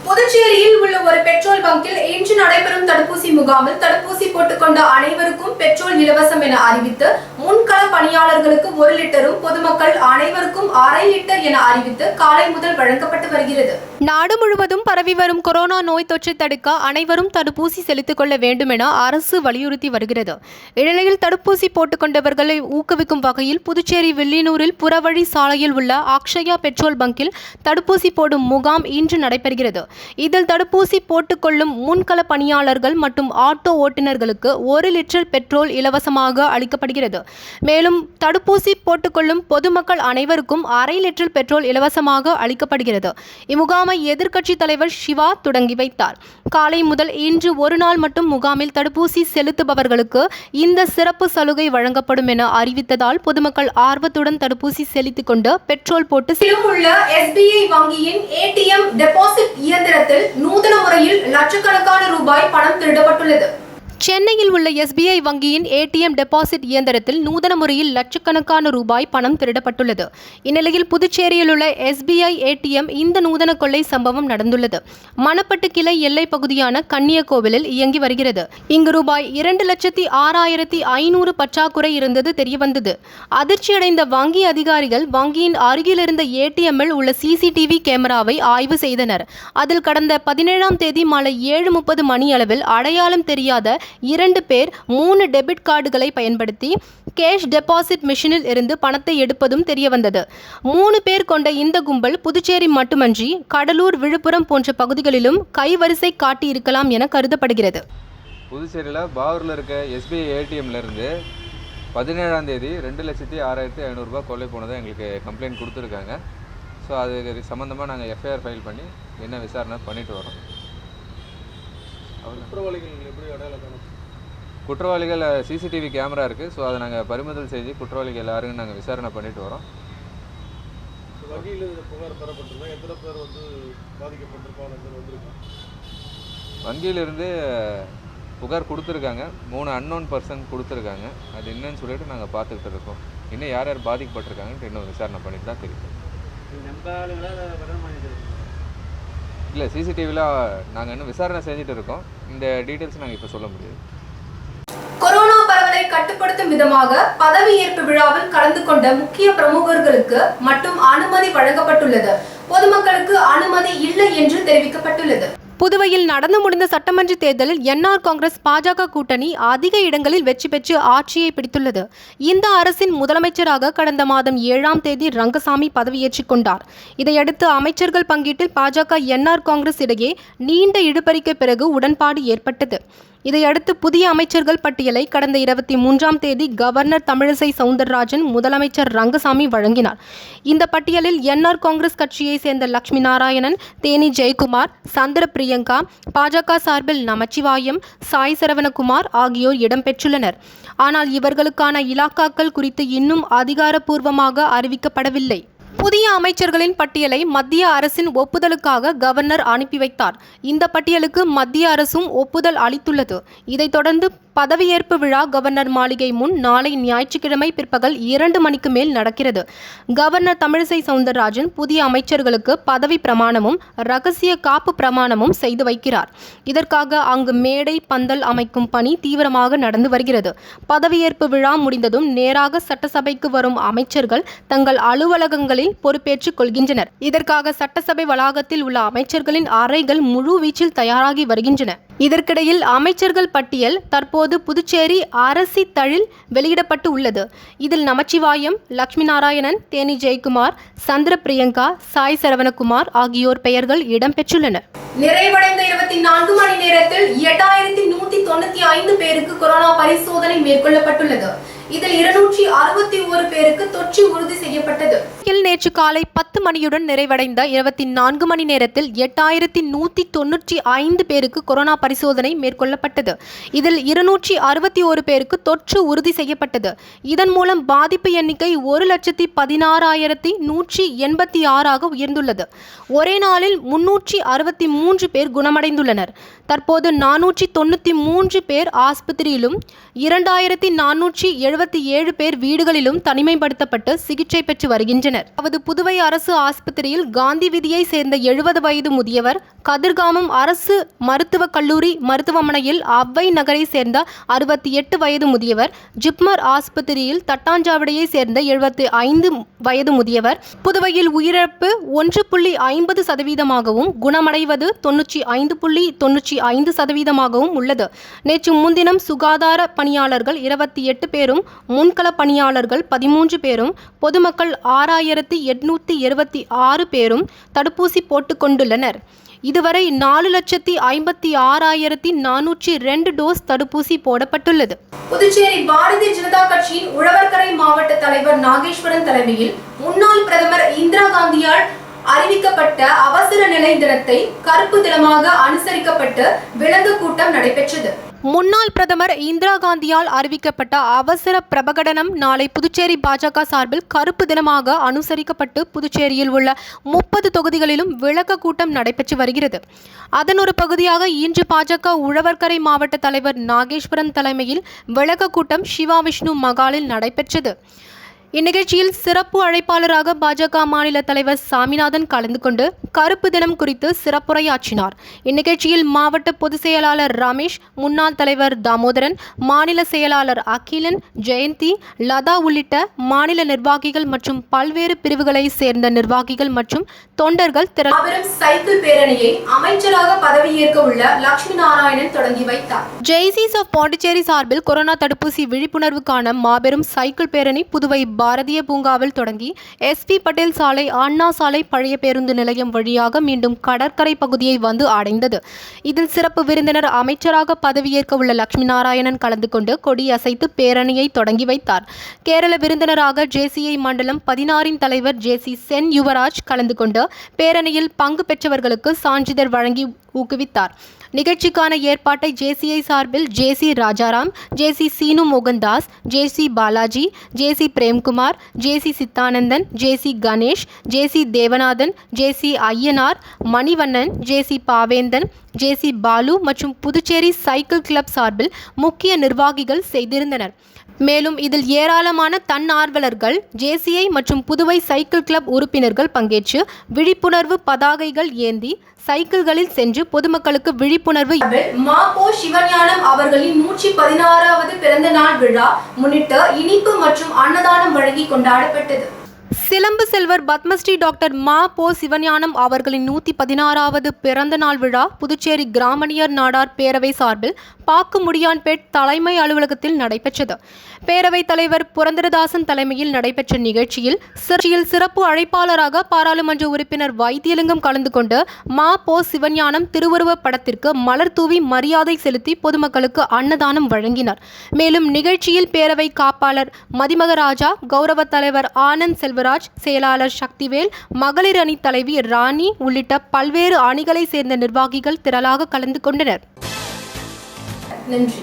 புதுச்சேரியில் உள்ள ஒரு பெட்ரோல் பங்கில் இன்று நடைபெறும் தடுப்பூசி முகாமில் தடுப்பூசி போட்டுக்கொண்ட அனைவருக்கும் பெட்ரோல் இலவசம் என அறிவித்து முன்கள பணியாளர்களுக்கு 1 லிட்டரும் பொதுமக்கள் அனைவருக்கும் அரை லிட்டர் என அறிவித்து காலை முதல் வழங்கப்பட்டு வருகிறது. நாடு முழுவதும் பரவி வரும் கொரோனா நோய் தொற்றை தடுக்க அனைவரும் தடுப்பூசி செலுத்திக் கொள்ள வேண்டும் என அரசு வலியுறுத்தி வருகிறது. இந்நிலையில் தடுப்பூசி போட்டுக்கொண்டவர்களை ஊக்குவிக்கும் வகையில் புதுச்சேரி வில்லியனூரில் புறவழி சாலையில் உள்ள அக்ஷயா பெட்ரோல் பங்கில் தடுப்பூசி போடும் முகாம் இன்று நடைபெறுகிறது. இதில் தடுப்பூசி போட்டுக்கொள்ளும் முன்கள பணியாளர்கள் மற்றும் ஆட்டோ ஓட்டுநர்களுக்கு 1 லிட்டர் பெட்ரோல் இலவசமாக அளிக்கப்படுகிறது. மேலும் தடுப்பூசி போட்டுக்கொள்ளும் பொதுமக்கள் அனைவருக்கும் அரை லிட்டர் பெட்ரோல் இலவசமாக அளிக்கப்படுகிறது. இம்முகாமை எதிர்க்கட்சி தலைவர் சிவா தொடங்கி வைத்தார். காலை முதல் இன்று ஒரு நாள் மட்டும் முகாமில் தடுப்பூசி செலுத்துபவர்களுக்கு இந்த சிறப்பு சலுகை வழங்கப்படும் என அறிவித்ததால் பொதுமக்கள் ஆர்வத்துடன் தடுப்பூசி செலுத்திக் கொண்டு பெட்ரோல் போட்டு உள்ள SBI வங்கியின் ATM டெபாசிட் இயந்திரத்தில் நூதன முறையில் லட்சக்கணக்கான ரூபாய் பணம் திருடப்பட்டுள்ளது. சென்னையில் உள்ள SBI வங்கியின் ATM டெபாசிட் இயந்திரத்தில் நூதன முறையில் லட்சக்கணக்கான ரூபாய் பணம் திருடப்பட்டுள்ளது. இந்நிலையில் புதுச்சேரியில் உள்ள SBI ATM இந்த நூதன கொள்ளை சம்பவம் நடந்துள்ளது. மணப்பட்டு கிளை எல்லை பகுதியான கன்னியகோவிலில் இயங்கி வருகிறது. இங்கு ரூபாய் 2,06,500 பற்றாக்குறை இருந்தது தெரியவந்தது. அதிர்ச்சியடைந்த வங்கி அதிகாரிகள் வங்கியின் அருகில் இருந்த ATMல் உள்ள CCTV கேமராவை ஆய்வு செய்தனர். அதில் கடந்த 17ஆம் தேதி மாலை 7:30 மணியளவில் அடையாளம் தெரியாத 2 பேர் 3 டெபிட் கார்டுகளை பயன்படுத்தி கேஷ் டெபாசிட் மிஷினில் இருந்து பணத்தை எடுப்பதும் தெரியவந்தது. 3 பேர் கொண்ட இந்த கும்பல் புதுச்சேரி மட்டுமன்றி கடலூர், விழுப்புரம் போன்ற பகுதிகளிலும் கைவரிசை காட்டி இருக்கலாம் என கருதப்படுகிறது. புதுச்சேரியில் பாவூரில் இருக்க SBI ATMல இருந்து 17ஆம் தேதி 2,06,500 ரூபாய் கொள்ளை போனதை எங்களுக்கு கம்ப்ளைண்ட் கொடுத்துருக்காங்க. ஸோ அது சம்மந்தமாக நாங்கள் FIR ஃபைல் பண்ணி என்ன விசாரணை பண்ணிட்டு வரோம். குற்றவாளிகள் CCTV கேமரா இருக்குது. ஸோ அதை நாங்கள் பறிமுதல் செஞ்சு குற்றவாளிகள் எல்லாருக்கும் நாங்கள் விசாரணை பண்ணிட்டு வரோம். வங்கியிலிருந்து புகார் கொடுத்துருக்காங்க. 3 அன்னோன் பர்சன் கொடுத்துருக்காங்க. அது என்னன்னு சொல்லிட்டு நாங்கள் பார்த்துக்கிட்டு இருக்கோம். இன்னும் யார் யார் பாதிக்கப்பட்டிருக்காங்கன்ட்டு இன்னும் விசாரணை பண்ணிட்டு தான் தெரியும். இல்லை, CCTVயில் நாங்கள் இன்னும் விசாரணை செஞ்சுட்டு இருக்கோம். இந்த டீட்டெயில்ஸ் நாங்கள் இப்போ சொல்ல முடியாது. கொரோனா பரவலை கட்டுப்படுத்தும் விதமாக பதவியேற்பு விழாவில் கலந்து கொண்ட முக்கிய பிரமுகர்களுக்கு மட்டும் அனுமதி வழங்கப்பட்டுள்ளது. பொதுமக்களுக்கு அனுமதி இல்லை என்று தெரிவிக்கப்பட்டுள்ளது. புதுவையில் நடந்து முடிந்த சட்டமன்ற தேர்தலில் NR காங்கிரஸ் பாஜக கூட்டணி அதிக இடங்களில் வெற்றி பெற்று ஆட்சியை பிடித்துள்ளது. இந்த அரசின் முதலமைச்சராக கடந்த மாதம் 7ஆம் தேதி ரங்கசாமி பதவியேற்றுக் கொண்டார். இதையடுத்து அமைச்சர்கள் பங்கீட்டில் பாஜக NR காங்கிரஸ் இடையே நீண்ட இழுபறிக்கு பிறகு உடன்பாடு ஏற்பட்டது. இதையடுத்து புதிய அமைச்சர்கள் பட்டியலை கடந்த 23ஆம் தேதி கவர்னர் தமிழிசை சவுந்தரராஜன் முதலமைச்சர் ரங்கசாமி வழங்கினார். இந்த பட்டியலில் NR காங்கிரஸ் கட்சியை சேர்ந்த லட்சுமி நாராயணன், தேனி ஜெயக்குமார், சந்திர பிரியங்கா, பாஜக சார்பில் நமச்சிவாயம், சாய் சரவணகுமார் ஆகியோர் இடம்பெற்றுள்ளனர். ஆனால் இவர்களுக்கான இலாக்காக்கள் குறித்து இன்னும் அதிகாரப்பூர்வமாக அறிவிக்கப்படவில்லை. புதிய அமைச்சர்களின் பட்டியலை மத்திய அரசின் ஒப்புதலுக்காக கவர்னர் அனுப்பி வைத்தார். இந்த பட்டியலுக்கு மத்திய அரசும் ஒப்புதல் அளித்துள்ளது. இதைத் தொடர்ந்து பதவியேற்பு விழா கவர்னர் மாளிகை முன் நாளை ஞாயிற்றுக்கிழமை பிற்பகல் 2 மணிக்கு மேல் நடக்கிறது. கவர்னர் தமிழிசை சவுந்தரராஜன் புதிய அமைச்சர்களுக்கு பதவி பிரமாணமும் ரகசிய காப்பு பிரமாணமும் செய்து வைக்கிறார். இதற்காக அங்கு மேடை, பந்தல் அமைக்கும் பணி தீவிரமாக நடந்து வருகிறது. பதவியேற்பு விழா முடிந்ததும் நேராக சட்டசபைக்கு வரும் அமைச்சர்கள் தங்கள் அலுவலகங்களில் பொறுப்பேற்றுக் கொள்கின்றனர். இதற்காக சட்டசபை வளாகத்தில் உள்ள அமைச்சர்களின் அறைகள் முழு வீச்சில் தயாராகி வருகின்றன. இதற்கிடையில் அமைச்சர்கள் பட்டியல் தற்போது புதுச்சேரி அரசிதழில் வெளியிடப்பட்டு உள்ளது. இதில் நமச்சிவாயம், லட்சுமி நாராயணன், தேனி ஜெயக்குமார், சந்திர பிரியங்கா, சாய் சரவணகுமார் ஆகியோர் பெயர்கள் இடம்பெற்றுள்ளன. நிறைவடைந்த 24 மணி நேரத்தில் 8195 பேருக்கு கொரோனா பரிசோதனை மேற்கொள்ளப்பட்டுள்ளது. இதில் 261 பேருக்கு தொற்று உறுதி செய்யப்பட்டது. நேற்று காலை 10 மணியுடன் நிறைவடைந்த 24 மணி நேரத்தில் 8195 பேருக்கு கொரோனா பரிசோதனை மேற்கொள்ளப்பட்டது. இதில் 261 பேருக்கு தொற்று உறுதி செய்யப்பட்டது. இதன் மூலம் பாதிப்பு எண்ணிக்கை 1,16,186 உயர்ந்துள்ளது. ஒரே நாளில் 363 பேர் குணமடைந்துள்ளனர். தற்போது 493 பேர் ஆஸ்பத்திரியிலும் 2477 பேர் வீடுகளிலும் தனிமைப்படுத்தப்பட்டு சிகிச்சை பெற்று வருகின்றனர். அதாவது புதுவை அரசு ஆஸ்பத்திரியில் காந்தி வீதியை சேர்ந்த 70 வயது முதியவர், கதிர்காமம் அரசு மருத்துவக் கல்லூரி மருத்துவமனையில் அவ்வை நகரை சேர்ந்த 68 வயது முதியவர், ஜிப்மர் ஆஸ்பத்திரியில் தட்டாஞ்சாவடியை சேர்ந்த 75 வயது முதியவர், புதுவையில் உயிரிழப்பு 1.50%, குணமடைவது 95.95% உள்ளது. நேற்று முன்தினம் சுகாதார பணியாளர்கள் 28 பேரும், முன்கள பணியாளர்கள் 13 பேரும், பொதுமக்கள் 6826 பேரும் தடுப்பூசி போட்டுக் கொண்டுள்ளனர். இதுவரை 4,56,402 டோஸ் தடுப்பூசி போடப்பட்டுள்ளது. புதுச்சேரி பாரதிய ஜனதா கட்சியின் உழவர்கரை மாவட்ட தலைவர் நாகேஸ்வரன் தலைமையில் முன்னாள் பிரதமர் இந்திரா காந்தியால் அறிவிக்கப்பட்ட அவசர நிலை தினத்தை கருப்பு தினமாக அனுசரிக்கப்பட்டு விலங்கு கூட்டம் நடைபெற்றது. முன்னாள் பிரதமர் இந்திரா காந்தியால் அறிவிக்கப்பட்ட அவசர பிரகடனம் நாளை புதுச்சேரி பாஜக சார்பில் கருப்பு தினமாக அனுசரிக்கப்பட்டு புதுச்சேரியில் உள்ள 30 தொகுதிகளிலும் விளக்க கூட்டம் நடைபெற்று வருகிறது. அதன் ஒரு பகுதியாக இன்று பாஜக உழவர்கரை மாவட்ட தலைவர் நாகேஸ்வரன் தலைமையில் விளக்க கூட்டம் சிவா விஷ்ணு மகாலில் நடைபெற்றது. இந்நிகழ்ச்சியில் சிறப்பு அழைப்பாளராக பாஜக மாநில தலைவர் சாமிநாதன் கலந்து கொண்டு கருப்பு தினம் குறித்து சிறப்புரையாற்றினார். இந்நிகழ்ச்சியில் மாவட்ட பொதுச் செயலாளர் ரமேஷ், முன்னாள் தலைவர் தாமோதரன், மாநில செயலாளர் அகிலன், ஜெயந்தி, லதா உள்ளிட்ட மாநில நிர்வாகிகள் மற்றும் பல்வேறு பிரிவுகளை சேர்ந்த நிர்வாகிகள் மற்றும் தொண்டர்கள் மாபெரும் சைக்கிள் பேரணியை அமைச்சராக பதவியேற்க உள்ள லட்சுமி நாராயணன் தொடங்கி வைத்தார். ஜெய்சிஸ் ஆஃப் பாண்டிச்சேரி சார்பில் கொரோனா தடுப்பூசி விழிப்புணர்வுக்கான மாபெரும் சைக்கிள் பேரணி புதுவை பாரதிய பூங்காவில் தொடங்கி எஸ்பி பட்டேல் சாலை, அண்ணா சாலை, பழைய பேருந்து நிலையம் வழியாக மீண்டும் கடற்கரை பகுதியை வந்து அடைந்தது. இதில் சிறப்பு விருந்தினர் அமைச்சராக பதவியேற்க உள்ள லட்சுமி நாராயணன் கலந்து கொண்டு கொடி அசைத்து பேரணியை தொடங்கி வைத்தார். கேரள விருந்தினராக ஜேசிஐ மண்டலம் 16 தலைவர் ஜேசி சென் யுவராஜ் கலந்து கொண்டு பேரணியில் பங்கு பெற்றவர்களுக்கு சான்றிதழ் வழங்கி ஊக்குவித்தார். நிகழ்ச்சிக்கான ஏற்பாட்டை ஜேசிஐ சார்பில் ஜேசி ராஜாராம், ஜேசி சீனு மோகன்தாஸ், ஜேசி பாலாஜி, ஜேசி பிரேம்குமார், ஜேசி சித்தானந்தன், ஜேசி கணேஷ், ஜேசி தேவநாதன், ஜேசி ஐயனார், மணிவண்ணன், ஜேசி பாவேந்தன், ஜேசி பாலு மற்றும் புதுச்சேரி சைக்கிள் கிளப் சார்பில் முக்கிய நிர்வாகிகள் செய்திருந்தனர். மேலும் இதில் ஏராளமான தன்னார்வலர்கள், ஜேசிஐ மற்றும் புதுவை சைக்கிள் கிளப் உறுப்பினர்கள் பங்கேற்று விழிப்புணர்வு பதாகைகள் ஏந்தி சைக்கிள்களில் சென்று பொதுமக்களுக்கு விழிப்புணர்வு. மாபோ சிவஞானம் அவர்களின் 116வது பிறந்த நாள் விழா முன்னிட்டு இனிப்பு மற்றும் அன்னதானம் வழங்கி கொண்டாடப்பட்டது. சிலம்பு செல்வர் பத்மஸ்ரீ டாக்டர் மா போ சிவஞானம் அவர்களின் 116வது பிறந்த நாள் விழா புதுச்சேரி கிராமணியர் நாடார் பேரவை சார்பில் பாக்குமுடியான்பேட் தலைமை அலுவலகத்தில் நடைபெற்றது. பேரவைத் தலைவர் புரந்தரதாசன் தலைமையில் நடைபெற்ற நிகழ்ச்சியில் சிறப்பு அழைப்பாளராக பாராளுமன்ற உறுப்பினர் வைத்தியலிங்கம் கலந்து கொண்டு மா போ சிவஞானம் திருவுருவ படத்திற்கு மலர் தூவி மரியாதை செலுத்தி பொதுமக்களுக்கு அன்னதானம் வழங்கினார். மேலும் நிகழ்ச்சியில் பேரவை காப்பாளர் மதிமகராஜா, கௌரவ தலைவர் ஆனந்த் செல்வராஜ், செயலாளர் சக்திவேல், மகளிர் அணி தலைவி ராணி உள்ளிட்ட பல்வேறு அணிகளை சேர்ந்த நிர்வாகிகள் திரளாக கலந்து கொண்டனர். நன்றி.